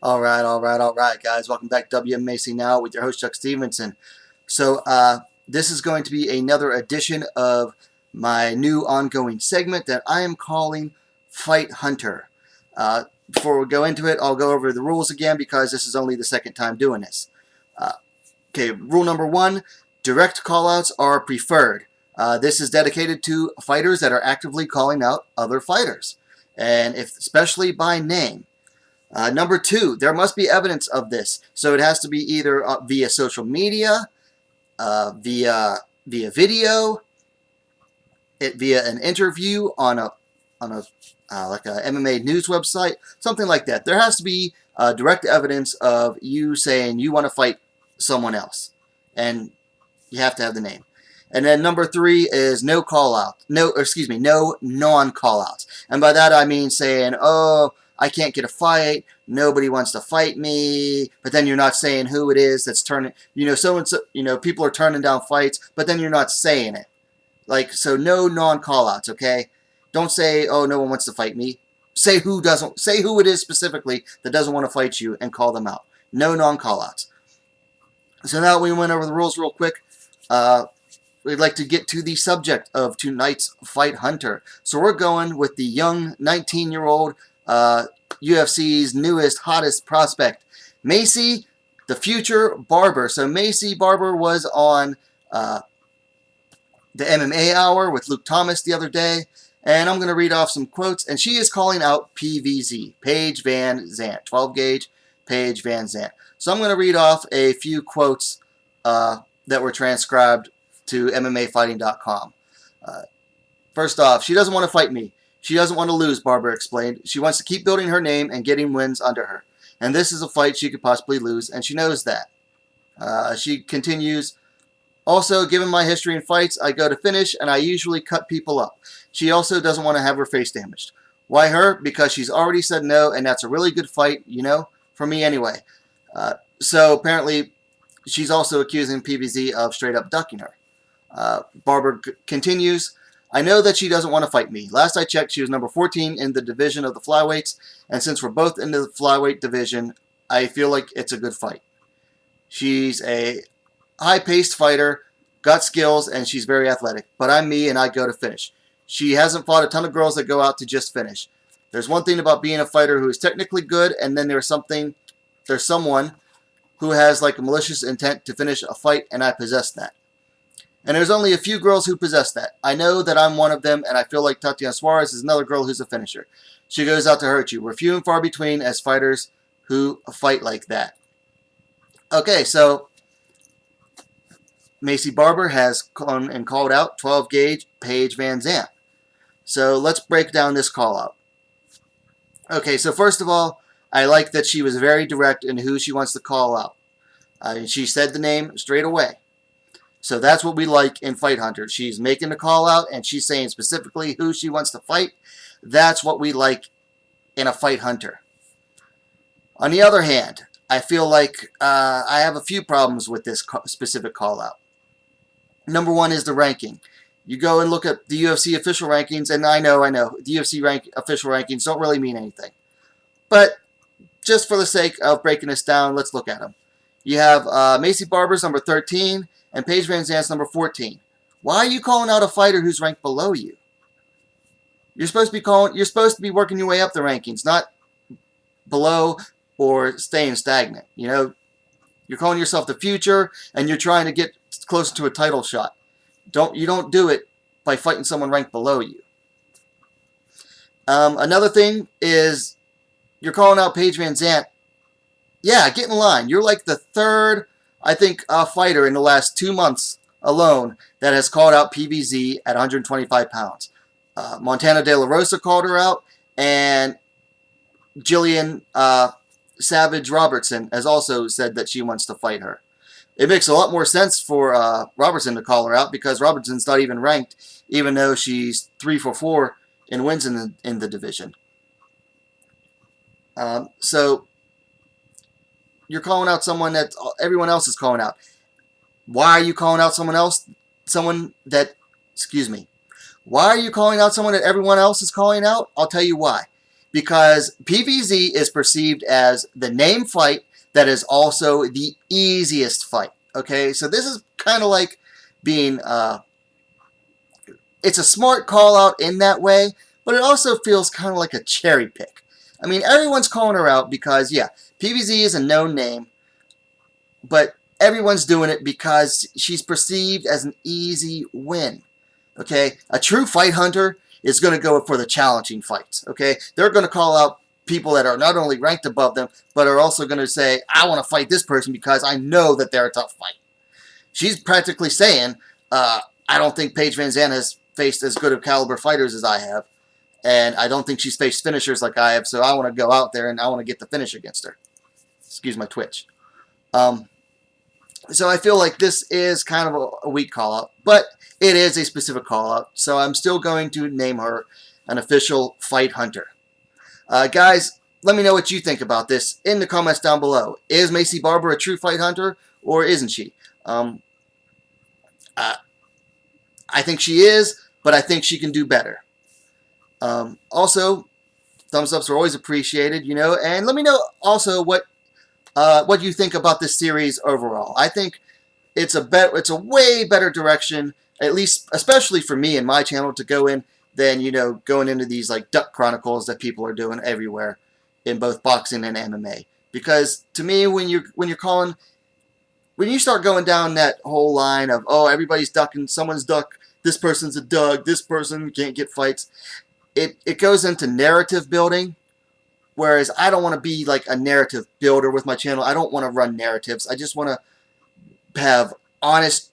All right, guys. Welcome back to WMMA Now with your host, Chuck Stevenson. So, this is going to be another edition of my new ongoing segment that I am calling Fight Hunter. Before we go into it, I'll go over the rules again because this is only the second time doing this. Okay, rule number 1, direct callouts are preferred. This is dedicated to fighters that are actively calling out other fighters, and especially by name. Number 2, there must be evidence of this. So it has to be either via social media, via video, via an interview on a like a MMA news website, something like that. There has to be direct evidence of you saying you want to fight someone else, and you have to have the name. And then number 3 is no non-call outs. And by that I mean saying, oh, I can't get a fight, nobody wants to fight me, but then you're not saying who it is that's turning, so-and-so, people are turning down fights, but then you're not saying it. Like, so no non-call-outs, okay? Don't say, oh, no one wants to fight me. Say who it is specifically that doesn't want to fight you and call them out. No non-call-outs. So now we went over the rules real quick. We'd like to get to the subject of tonight's Fight Hunter. So we're going with the young 19-year-old UFC's newest, hottest prospect, Maycee, the future Barber. So Maycee Barber was on the MMA Hour with Luke Thomas the other day, and I'm going to read off some quotes, and she is calling out PVZ, Paige Van Zant, 12-gauge Paige Van Zant. So I'm going to read off a few quotes that were transcribed to MMAfighting.com. First off, she doesn't want to fight me. She doesn't want to lose, Barber explained. She wants to keep building her name and getting wins under her. And this is a fight she could possibly lose, and she knows that. She continues, also, given my history in fights, I go to finish, and I usually cut people up. She also doesn't want to have her face damaged. Why her? Because she's already said no, and that's a really good fight, for me anyway. So apparently, she's also accusing PVZ of straight up ducking her. Barber continues, I know that she doesn't want to fight me. Last I checked, she was number 14 in the division of the flyweights, and since we're both in the flyweight division, I feel like it's a good fight. She's a high-paced fighter, got skills, and she's very athletic, but I'm me and I go to finish. She hasn't fought a ton of girls that go out to just finish. There's one thing about being a fighter who is technically good, and then there's someone who has like a malicious intent to finish a fight, and I possess that. And there's only a few girls who possess that. I know that I'm one of them, and I feel like Tatiana Suarez is another girl who's a finisher. She goes out to hurt you. We're few and far between as fighters who fight like that. Okay, so Maycee Barber has called out 12-gauge Paige Van Zant. So let's break down this call-out. Okay, so first of all, I like that she was very direct in who she wants to call out. She said the name straight away. So that's what we like in Fight Hunter. She's making the call out, and she's saying specifically who she wants to fight. That's what we like in a Fight Hunter. On the other hand, I feel like I have a few problems with this specific call out. Number 1 is the ranking. You go and look at the UFC official rankings, and I know, the UFC official rankings don't really mean anything. But just for the sake of breaking this down, let's look at them. You have Maycee Barber's number 13, and Paige Van Zant's number 14. Why are you calling out a fighter who's ranked below you? You're supposed to be working your way up the rankings, not below or staying stagnant. You're calling yourself the future, and you're trying to get closer to a title shot. You don't do it by fighting someone ranked below you. Another thing is you're calling out Paige Van Zant. Yeah, get in line. You're like the third, I think, fighter in the last 2 months alone that has called out PVZ at 125 pounds. Montana De La Rosa called her out, and Jillian Savage Robertson has also said that she wants to fight her. It makes a lot more sense for Robertson to call her out because Robertson's not even ranked, even though she's 3 for 4 in wins in the division. So you're calling out someone that everyone else is calling out. Why are you calling out someone else? Why are you calling out someone that everyone else is calling out? I'll tell you why. because PVZ is perceived as the name fight that is also the easiest fight. Okay, so this is kind of like being, it's a smart call out in that way, but it also feels kind of like a cherry pick. I mean, everyone's calling her out because, yeah, PVZ is a known name, but everyone's doing it because she's perceived as an easy win. Okay, a true fight hunter is going to go for the challenging fights. Okay, they're going to call out people that are not only ranked above them, but are also going to say, I want to fight this person because I know that they're a tough fight. She's practically saying, I don't think Paige Van Zandt has faced as good of caliber fighters as I have, and I don't think she's faced finishers like I have, so I want to go out there and I want to get the finish against her. Excuse my twitch. So I feel like this is kind of a weak call-out, but it is a specific call-out, so I'm still going to name her an official fight hunter. Guys, let me know what you think about this in the comments down below. Is Maycee Barber a true fight hunter, or isn't she? I think she is, but I think she can do better. Also, thumbs ups are always appreciated, you know, and let me know also what you think about this series overall. I think it's a way better direction, at least especially for me and my channel, to go in than, you know, going into these like Duck Chronicles that people are doing everywhere in both boxing and MMA. Because to me, when you start going down that whole line of, oh, everybody's ducking, someone's duck, this person's a dug, this person can't get fights, it goes into narrative building. Whereas I don't want to be like a narrative builder with my channel. I don't want to run narratives. I just want to have honest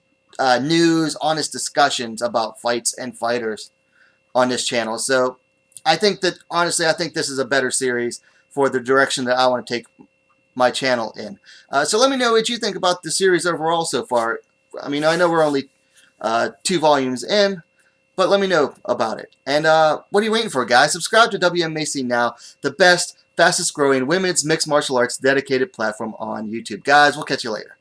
news, honest discussions about fights and fighters on this channel. So I think that, honestly, I think this is a better series for the direction that I want to take my channel in. So let me know what you think about the series overall so far. I mean, I know we're only 2 volumes in, but let me know about it. And what are you waiting for, guys? Subscribe to WMMA now, the best, fastest growing women's mixed martial arts dedicated platform on YouTube. Guys, we'll catch you later.